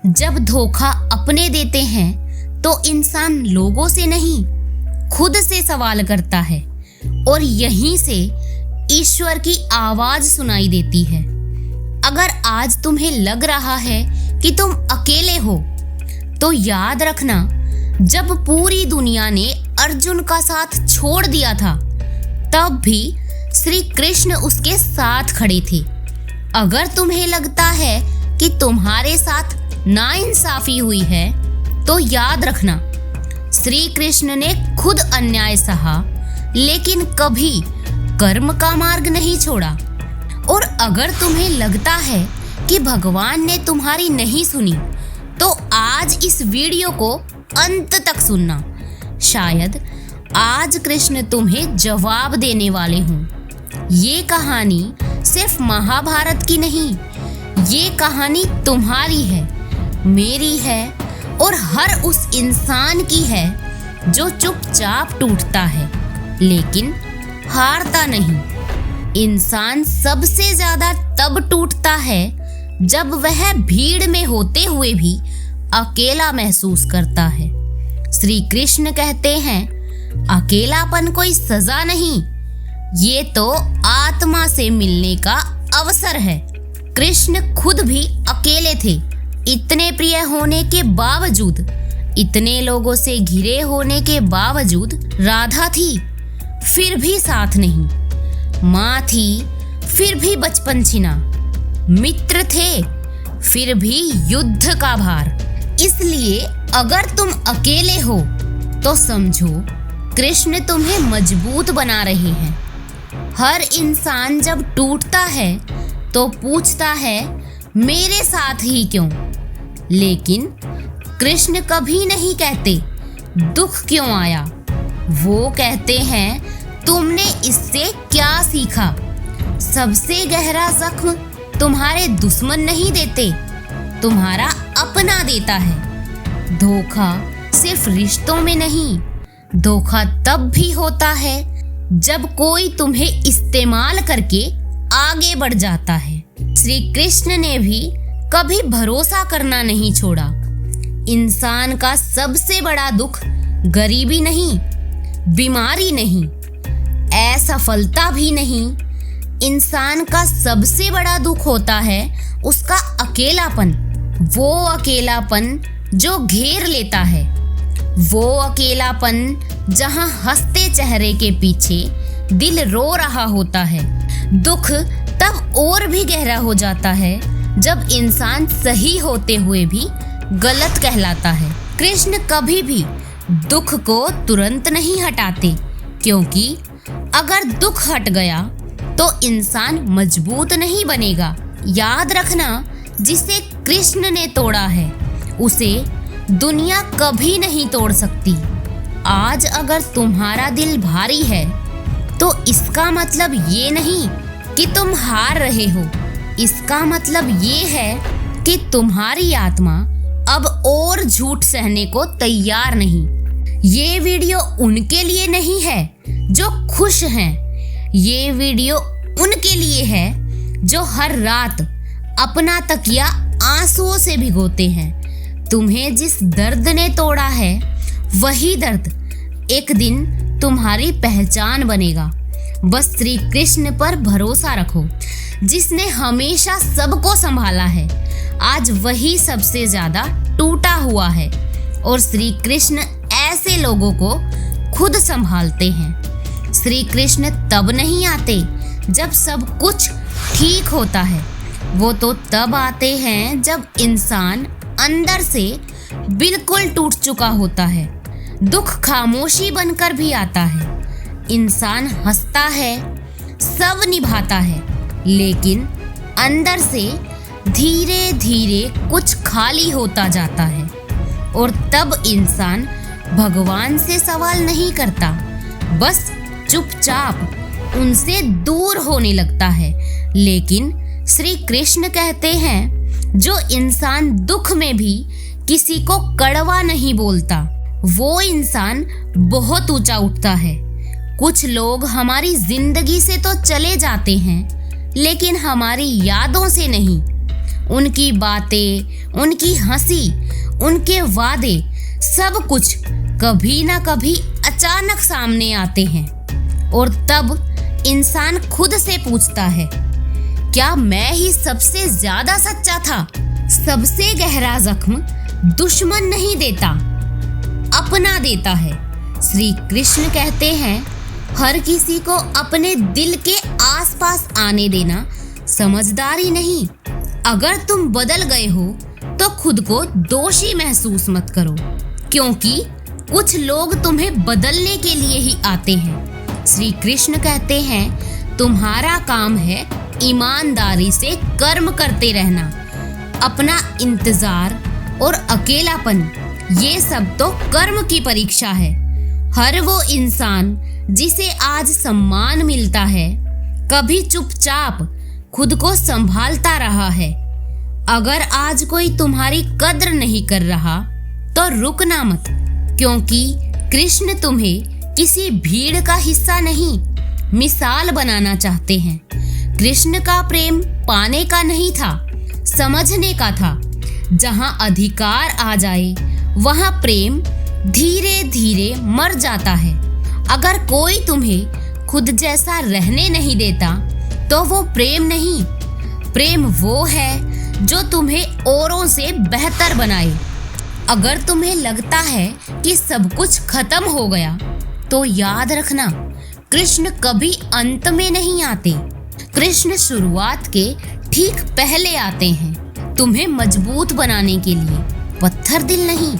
जब धोखा अपने देते हैं तो इंसान लोगों से नहीं, खुद से सवाल करता है और यहीं से ईश्वर की आवाज सुनाई देती है। अगर आज तुम्हें लग रहा है कि तुम अकेले हो, तो याद रखना, जब पूरी दुनिया ने अर्जुन का साथ छोड़ दिया था, तब भी श्री कृष्ण उसके साथ खड़े थे। अगर तुम्हें लगता है कि तुम्हारे साथ नाइंसाफी हुई है, तो याद रखना, श्री कृष्ण ने खुद अन्याय सहा, लेकिन कभी कर्म का मार्ग नहीं छोड़ा। और अगर तुम्हें लगता है कि भगवान ने तुम्हारी नहीं सुनी, तो आज इस वीडियो को अंत तक सुनना। शायद आज कृष्ण तुम्हें जवाब देने वाले हों। ये कहानी सिर्फ महाभारत की नहीं, ये कहानी तुम्हारी है, मेरी है और हर उस इंसान की है जो चुपचाप टूटता है लेकिन हारता नहीं। इंसान सबसे ज्यादा तब टूटता है जब वह भीड़ में होते हुए भी अकेला महसूस करता है। श्री कृष्ण कहते हैं, अकेलापन कोई सजा नहीं, ये तो आत्मा से मिलने का अवसर है। कृष्ण खुद भी अकेले थे। इतने प्रिय होने के बावजूद, इतने लोगों से घिरे होने के बावजूद राधा थी, फिर भी साथ नहीं। माँ थी, फिर भी बचपन छिना। मित्र थे, फिर भी युद्ध का भार। इसलिए अगर तुम अकेले हो, तो समझो कृष्ण तुम्हें मजबूत बना रहे हैं। हर इंसान जब टूटता है तो पूछता है, मेरे साथ ही क्यों? लेकिन कृष्ण कभी नहीं कहते, दुख क्यों आया। वो कहते हैं, तुमने इससे क्या सीखा? सबसे गहरा जख्म तुम्हारे दुश्मन नहीं देते, तुम्हारा अपना देता है। धोखा सिर्फ रिश्तों में नहीं, धोखा तब भी होता है जब कोई तुम्हें इस्तेमाल करके आगे बढ़ जाता है। श्री कृष्ण ने भी कभी भरोसा करना नहीं छोड़ा। इंसान का सबसे बड़ा दुख गरीबी नहीं, बीमारी नहीं, असफलता भी नहीं। इंसान का सबसे बड़ा दुख होता है उसका अकेलापन। वो अकेलापन जो घेर लेता है, वो अकेलापन जहां हंसते चेहरे के पीछे दिल रो रहा होता है। दुख तब और भी गहरा हो जाता है जब इंसान सही होते हुए भी गलत कहलाता है। कृष्ण कभी भी दुख को तुरंत नहीं हटाते, क्योंकि अगर दुख हट गया तो इंसान मजबूत नहीं बनेगा। याद रखना, जिसे कृष्ण ने तोड़ा है उसे दुनिया कभी नहीं तोड़ सकती। आज अगर तुम्हारा दिल भारी है, तो इसका मतलब ये नहीं कि तुम हार रहे हो। इसका मतलब ये है कि तुम्हारी आत्मा अब और झूठ सहने को तैयार नहीं। ये वीडियो उनके लिए नहीं है जो खुश हैं। ये वीडियो उनके लिए है जो हर रात अपना तकिया आंसुओं से भिगोते हैं। तुम्हें जिस दर्द ने तोड़ा है, वही दर्द एक दिन तुम्हारी पहचान बनेगा। बस श्री कृष्ण पर भरोसा रखो, जिसने हमेशा सबको संभाला है। आज वही सबसे ज्यादा टूटा हुआ है और श्री कृष्ण ऐसे लोगों को खुद संभालते हैं। श्री कृष्ण तब नहीं आते जब सब कुछ ठीक होता है, वो तो तब आते हैं जब इंसान अंदर से बिल्कुल टूट चुका होता है। दुख खामोशी बनकर भी आता है। इंसान हंसता है, सब निभाता है, लेकिन अंदर से धीरे धीरे कुछ खाली होता जाता है। और तब इंसान भगवान से सवाल नहीं करता, बस चुपचाप उनसे दूर होने लगता है। लेकिन श्री कृष्ण कहते हैं, जो इंसान दुख में भी किसी को कड़वा नहीं बोलता, वो इंसान बहुत ऊंचा उठता है। कुछ लोग हमारी जिंदगी से तो चले जाते हैं, लेकिन हमारी यादों से नहीं। उनकी बातें, उनकी हंसी, उनके वादे, सब कुछ कभी ना कभी अचानक सामने आते हैं। और तब इंसान खुद से पूछता है, क्या मैं ही सबसे ज्यादा सच्चा था? सबसे गहरा जख्म दुश्मन नहीं देता, अपना देता है। श्री कृष्ण कहते हैं, हर किसी को अपने दिल के आसपास आने देना समझदारी नहीं। अगर तुम बदल गए हो तो खुद को दोषी महसूस मत करो, क्योंकि कुछ लोग तुम्हें बदलने के लिए ही आते हैं। श्री कृष्ण कहते हैं, तुम्हारा काम है ईमानदारी से कर्म करते रहना। अपना इंतजार और अकेलापन, ये सब तो कर्म की परीक्षा है। हर वो इंसान जिसे आज सम्मान मिलता है, कभी चुपचाप खुद को संभालता रहा है। अगर आज कोई तुम्हारी कद्र नहीं कर रहा तो रुकना मत, क्योंकि कृष्ण तुम्हें किसी भीड़ का हिस्सा नहीं, मिसाल बनाना चाहते हैं। कृष्ण का प्रेम पाने का नहीं था, समझने का था। जहां अधिकार आ जाए वहां प्रेम धीरे धीरे मर जाता है। अगर कोई तुम्हें खुद जैसा रहने नहीं देता तो वो प्रेम नहीं। प्रेम वो है जो तुम्हें औरों से बेहतर बनाए। अगर तुम्हें लगता है कि सब कुछ खत्म हो गया तो याद रखना, कृष्ण कभी अंत में नहीं आते। कृष्ण शुरुआत के ठीक पहले आते हैं, तुम्हें मजबूत बनाने के लिए, पत्थर दिल नहीं।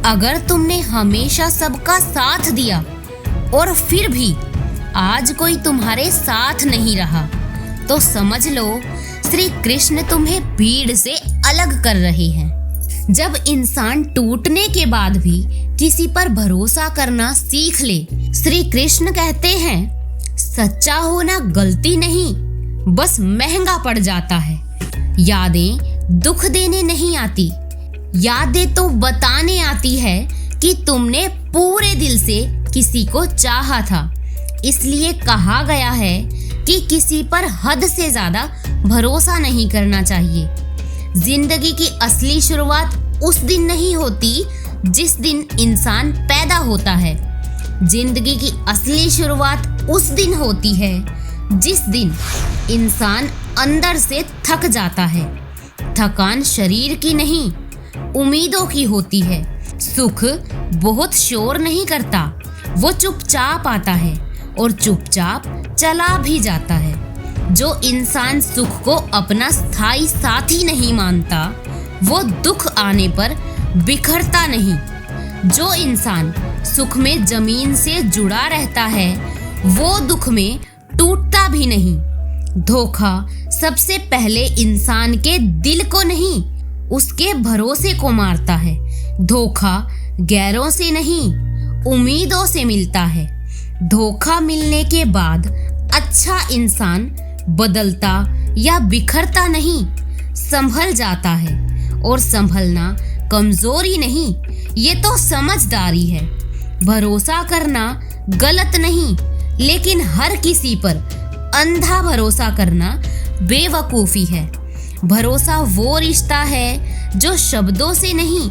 अगर तुमने हमेशा सबका साथ दिया और फिर भी आज कोई तुम्हारे साथ नहीं रहा, तो समझ लो श्री कृष्ण तुम्हें भीड़ से अलग कर रहे हैं। जब इंसान टूटने के बाद भी किसी पर भरोसा करना सीख ले, श्री कृष्ण कहते हैं, सच्चा होना गलती नहीं, बस महंगा पड़ जाता है। यादें दुख देने नहीं आती, यादें तो बताने आती है कि तुमने पूरे दिल से किसी को चाहा था। इसलिए कहा गया है कि किसी पर हद से ज्यादा भरोसा नहीं करना चाहिए। जिंदगी की असली शुरुआत उस दिन नहीं होती जिस दिन इंसान पैदा होता है। जिंदगी की असली शुरुआत उस दिन होती है जिस दिन इंसान अंदर से थक जाता है। थकान शरीर की नहीं, उम्मीदों की होती है। सुख बहुत शोर नहीं करता, वो चुपचाप आता है और चुपचाप चला भी जाता है। जो इंसान सुख को अपना स्थायी साथी नहीं मानता, वो दुख आने पर बिखरता नहीं। जो इंसान सुख में जमीन से जुड़ा रहता है, वो दुख में टूटता भी नहीं। धोखा सबसे पहले इंसान के दिल को नहीं, उसके भरोसे को मारता है। धोखा गैरों से नहीं, उम्मीदों से मिलता है। धोखा मिलने के बाद अच्छा इंसान बदलता या बिखरता नहीं, संभल जाता है। और संभलना कमजोरी नहीं, ये तो समझदारी है। भरोसा करना गलत नहीं, लेकिन हर किसी पर अंधा भरोसा करना बेवकूफी है। भरोसा वो रिश्ता है जो शब्दों से नहीं,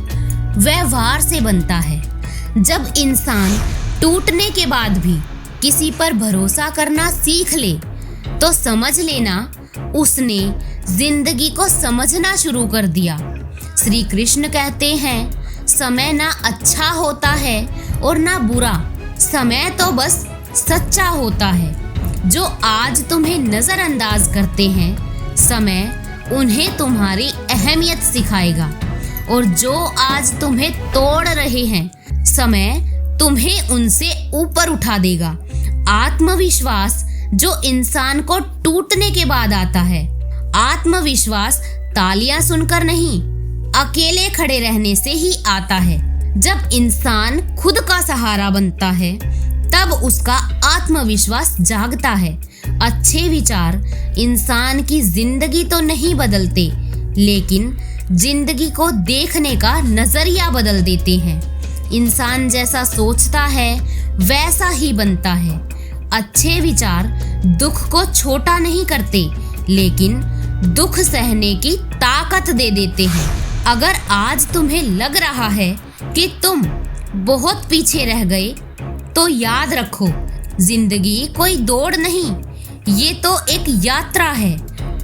व्यवहार से बनता है। जब इंसान टूटने के बाद भी किसी पर भरोसा करना सीख ले, तो समझ लेना उसने जिंदगी को समझना शुरू कर दिया। श्री कृष्ण कहते हैं, समय ना अच्छा होता है और ना बुरा, समय तो बस सच्चा होता है। जो आज तुम्हें नजरअंदाज करते हैं, समय उन्हें तुम्हारी अहमियत सिखाएगा। और जो आज तुम्हें तोड़ रहे हैं, समय तुम्हें उनसे ऊपर उठा देगा। आत्मविश्वास जो इंसान को टूटने के बाद आता है, आत्मविश्वास तालियां सुनकर नहीं, अकेले खड़े रहने से ही आता है। जब इंसान खुद का सहारा बनता है, तब उसका आत्मविश्वास जागता है। अच्छे विचार इंसान की जिंदगी तो नहीं बदलते, लेकिन जिंदगी को देखने का नजरिया बदल देते हैं। इंसान जैसा सोचता है वैसा ही बनता है। अच्छे विचार दुख को छोटा नहीं करते, लेकिन दुख सहने की ताकत दे देते हैं। अगर आज तुम्हें लग रहा है कि तुम बहुत पीछे रह गए, तो याद रखो, जिंदगी कोई दौड़ नहीं, ये तो एक यात्रा है।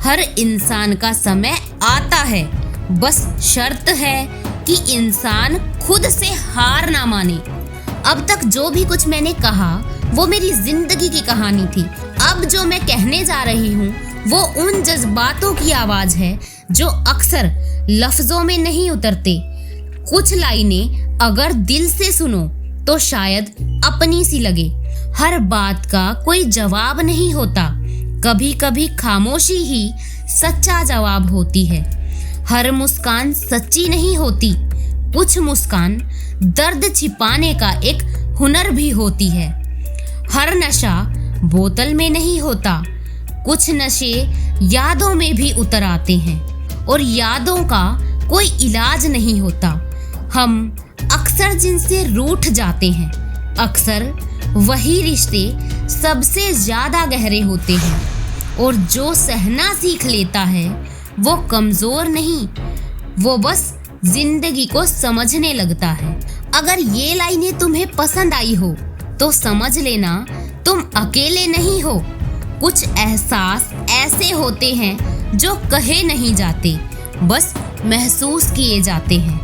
हर इंसान का समय आता है, बस शर्त है कि इंसान खुद से हार ना माने। अब तक जो भी कुछ मैंने कहा वो मेरी जिंदगी की कहानी थी। अब जो मैं कहने जा रही हूँ वो उन जज्बातों की आवाज है जो अक्सर लफ्जों में नहीं उतरते। कुछ लाइनें अगर दिल से सुनो तो शायद अपनी सी लगे। हर बात का कोई जवाब नहीं होता, कभी कभी खामोशी ही सच्चा जवाब होती है। हर मुस्कान सच्ची नहीं होती, कुछ मुस्कान दर्द छिपाने का एक हुनर भी होती है। हर नशा बोतल में नहीं होता, कुछ नशे यादों में भी उतर आते हैं और यादों का कोई इलाज नहीं होता। हम अक्सर जिनसे रूठ जाते हैं, अक्सर वही रिश्ते सबसे ज्यादा गहरे होते हैं। और जो सहना सीख लेता है वो कमजोर नहीं, वो बस जिंदगी को समझने लगता है। अगर ये लाइनें तुम्हें पसंद आई हो तो समझ लेना तुम अकेले नहीं हो। कुछ एहसास ऐसे होते हैं जो कहे नहीं जाते, बस महसूस किए जाते हैं।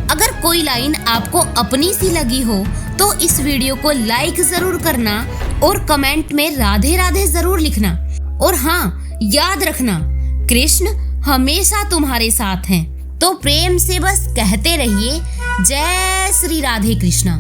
अगर कोई लाइन आपको अपनी सी लगी हो तो इस वीडियो को लाइक जरूर करना और कमेंट में राधे राधे जरूर लिखना। और हाँ, याद रखना, कृष्ण हमेशा तुम्हारे साथ हैं। तो प्रेम से बस कहते रहिए, जय श्री राधे कृष्णा।